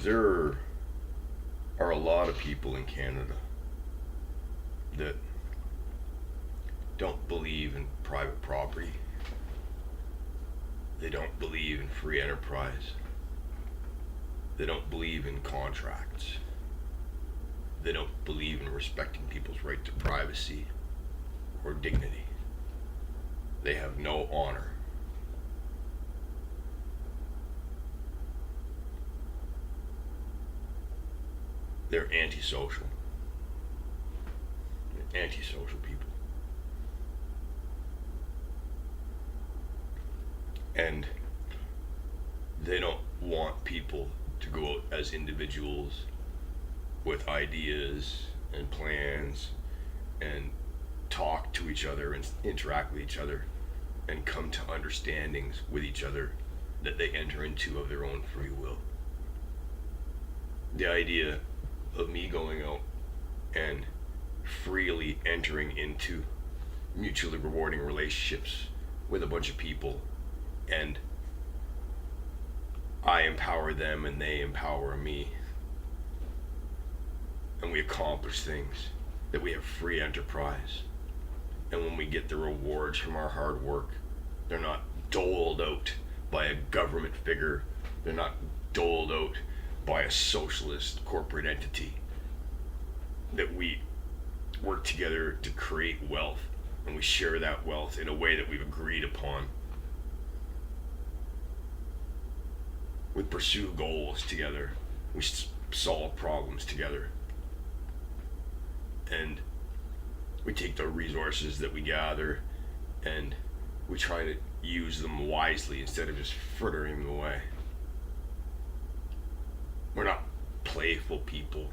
There are a lot of people in Canada that don't believe in private property. They don't believe in free enterprise. They don't believe in contracts. They don't believe in respecting people's right to privacy or dignity. They have no honor. They're antisocial. Antisocial people. And they don't want people to go out as individuals with ideas and plans and talk to each other and interact with each other and come to understandings with each other that they enter into of their own free will. The idea of me going out and freely entering into mutually rewarding relationships with a bunch of people, and I empower them and they empower me, and we accomplish things, that we have free enterprise, and when we get the rewards from our hard work, they're not doled out by a government figure, they're not doled out by a socialist corporate entity, that we work together to create wealth, and we share that wealth in a way that we've agreed upon. We pursue goals together. We solve problems together. And we take the resources that we gather and we try to use them wisely instead of just frittering them away. We're not playful people.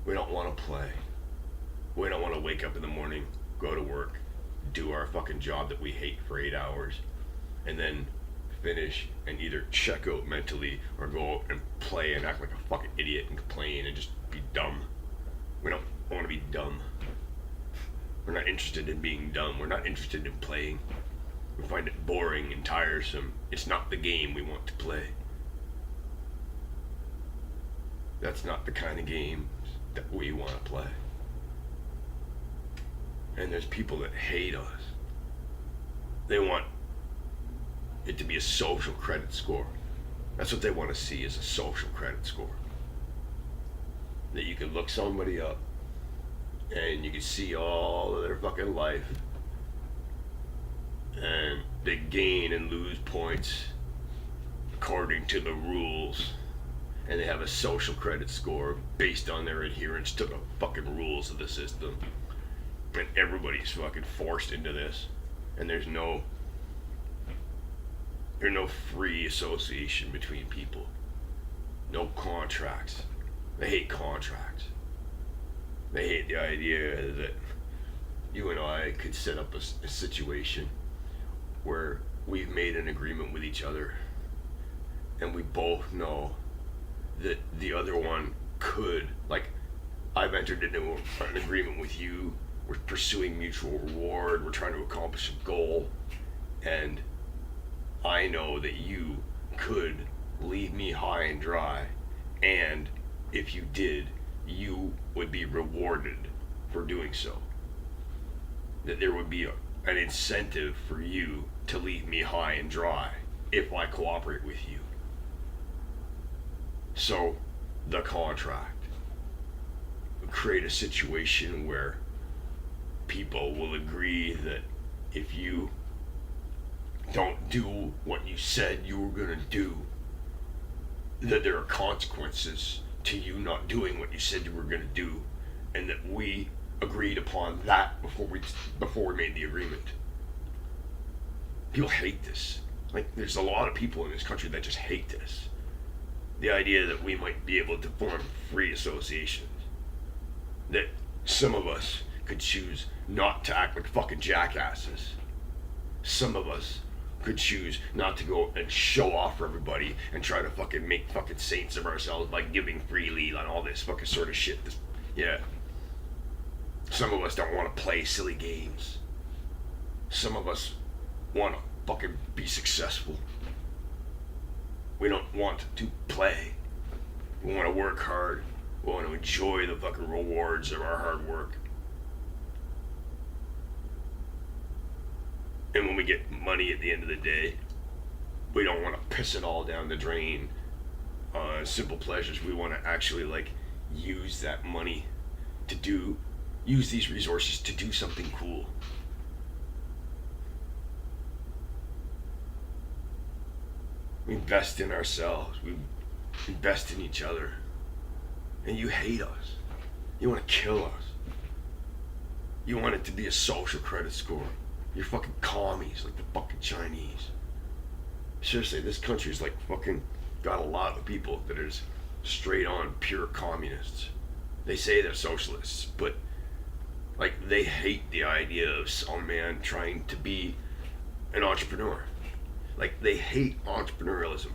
We don't want to play. We don't want to wake up in the morning, go to work, do our fucking job that we hate for 8 hours, and then finish and either check out mentally or go out and play and act like a fucking idiot and complain and just be dumb. We don't want to be dumb. We're not interested in being dumb. We're not interested in playing. We find it boring and tiresome. It's not the game we want to play. That's not the kind of games that we want to play. And there's people that hate us. They want it to be a social credit score. That's what they want to see, is a social credit score. That you can look somebody up and you can see all of their fucking life, and they gain and lose points according to the rules, and they have a social credit score based on their adherence to the fucking rules of the system, and everybody's fucking forced into this, and there's no free association between people. No contracts. They hate contracts. They hate the idea that you and I could set up a situation where we've made an agreement with each other and we both know that the other one could, like, I've entered into an agreement with you, we're pursuing mutual reward, we're trying to accomplish a goal, and I know that you could leave me high and dry, and if you did, you would be rewarded for doing so. That there would be an incentive for you to leave me high and dry if I cooperate with you. So, the contract would create a situation where people will agree that if you don't do what you said you were gonna do, that there are consequences to you not doing what you said you were gonna do, and that we agreed upon that before we made the agreement. People hate this. Like, there's a lot of people in this country that just hate this. The idea that we might be able to form free associations. That some of us could choose not to act like fucking jackasses. Some of us could choose not to go and show off for everybody and try to fucking make fucking saints of ourselves by giving freely on all this fucking sort of shit. Yeah. Some of us don't want to play silly games. Some of us want to fucking be successful. We don't want to play. We want to work hard. We want to enjoy the fucking rewards of our hard work. And when we get money at the end of the day, we don't want to piss it all down the drain on simple pleasures. We want to actually like use that money to use these resources to do something cool. We invest in ourselves. We invest in each other. And you hate us. You want to kill us. You want it to be a social credit score. You're fucking commies like the fucking Chinese. Seriously, this country's like fucking got a lot of people that are straight on pure communists. They say they're socialists, but like they hate the idea of some man trying to be an entrepreneur. Like they hate entrepreneurialism.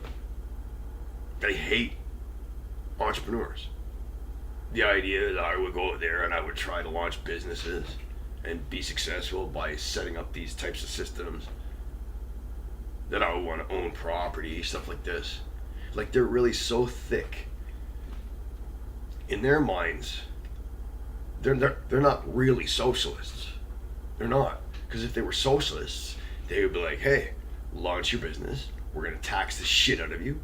They hate entrepreneurs. The idea that I would go out there and I would try to launch businesses and be successful by setting up these types of systems, that I would want to own property, stuff like this. Like they're really so thick in their minds. They're not really socialists. They're not. Because if they were socialists, they would be like, hey, launch your business. We're going to tax the shit out of you.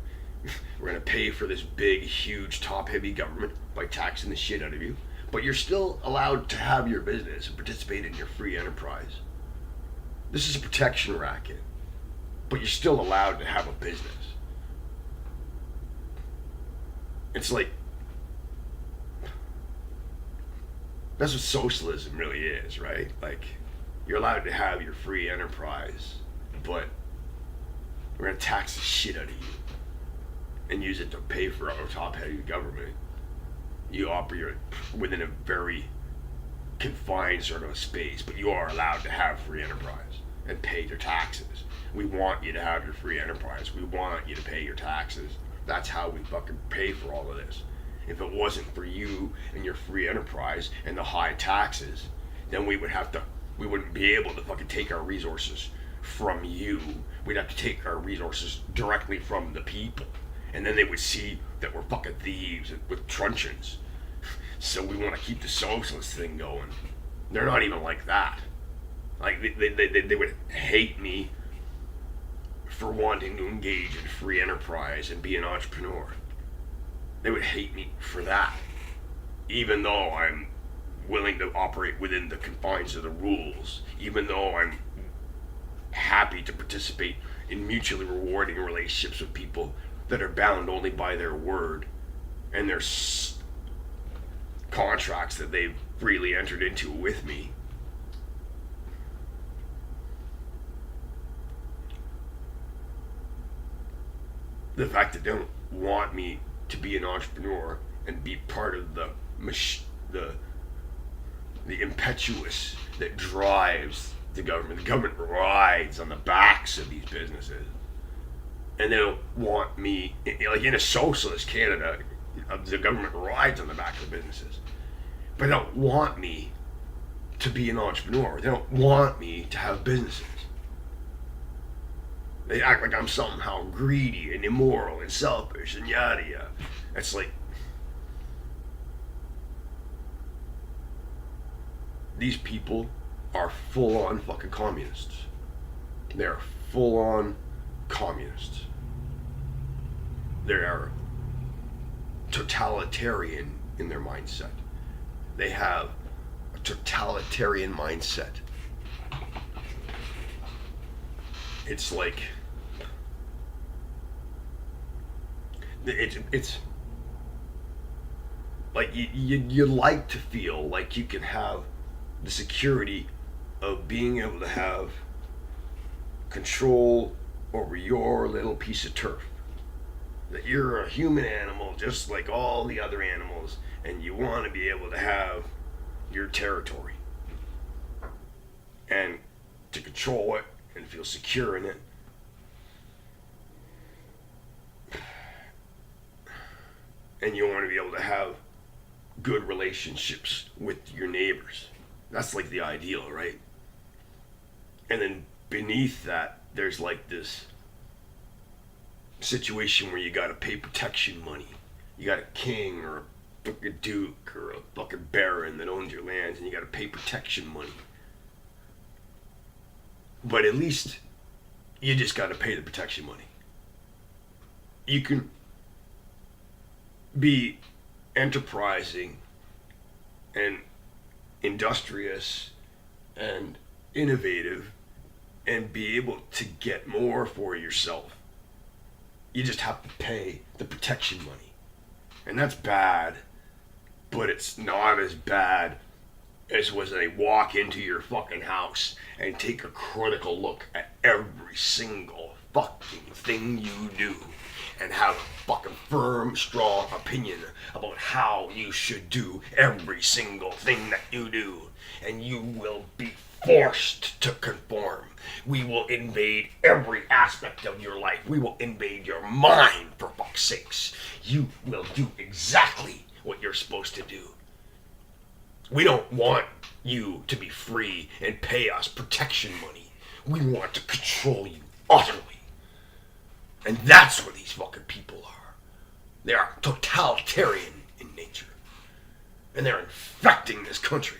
We're going to pay for this big, huge, top-heavy government by taxing the shit out of you. But you're still allowed to have your business and participate in your free enterprise. This is a protection racket. But you're still allowed to have a business. It's like, that's what socialism really is, right? Like, you're allowed to have your free enterprise, but we're going to tax the shit out of you and use it to pay for our top-heavy government. You operate within a very confined sort of a space, but you are allowed to have free enterprise and pay your taxes. We want you to have your free enterprise. We want you to pay your taxes. That's how we fucking pay for all of this. If it wasn't for you and your free enterprise and the high taxes, then we wouldn't be able to fucking take our resources from you. We'd have to take our resources directly from the people. And then they would see that we're fucking thieves with truncheons. So we want to keep the socialist thing going. They're not even like that. Like they would hate me for wanting to engage in free enterprise and be an entrepreneur. They would hate me for that. Even though I'm willing to operate within the confines of the rules. Even though I'm happy to participate in mutually rewarding relationships with people that are bound only by their word and their contracts that they've freely entered into with me. The fact that they don't want me to be an entrepreneur and be part of the impetuous that drives the government. The government rides on the backs of these businesses. And they don't want me, like in a socialist Canada, the government rides on the back of the businesses. But they don't want me to be an entrepreneur. They don't want me to have businesses. They act like I'm somehow greedy and immoral and selfish and yada yada. It's like, these people are full-on fucking communists. They're full-on communists. They are totalitarian in their mindset. They have a totalitarian mindset. It's like it's like you like to feel like you can have the security of being able to have control over your little piece of turf. That you're a human animal just like all the other animals, and you want to be able to have your territory and to control it and feel secure in it. And you want to be able to have good relationships with your neighbors. That's like the ideal, right? And then beneath that, there's like this situation where you gotta pay protection money You got a king or a fucking duke or a fucking baron that owns your lands, and you got to pay protection money. But at least you just got to pay the protection money. You can be enterprising and industrious and innovative and be able to get more for yourself. You just have to pay the protection money. And that's bad, but it's not as bad as when they walk into your fucking house and take a critical look at every single fucking thing you do and have a fucking firm, strong opinion about how you should do every single thing that you do. And you will be forced to conform. We will invade every aspect of your life. We will invade your mind, for fuck's sakes. You will do exactly what you're supposed to do. We don't want you to be free and pay us protection money. We want to control you utterly. And that's what these fucking people are. They are totalitarian in nature. And they're infecting this country.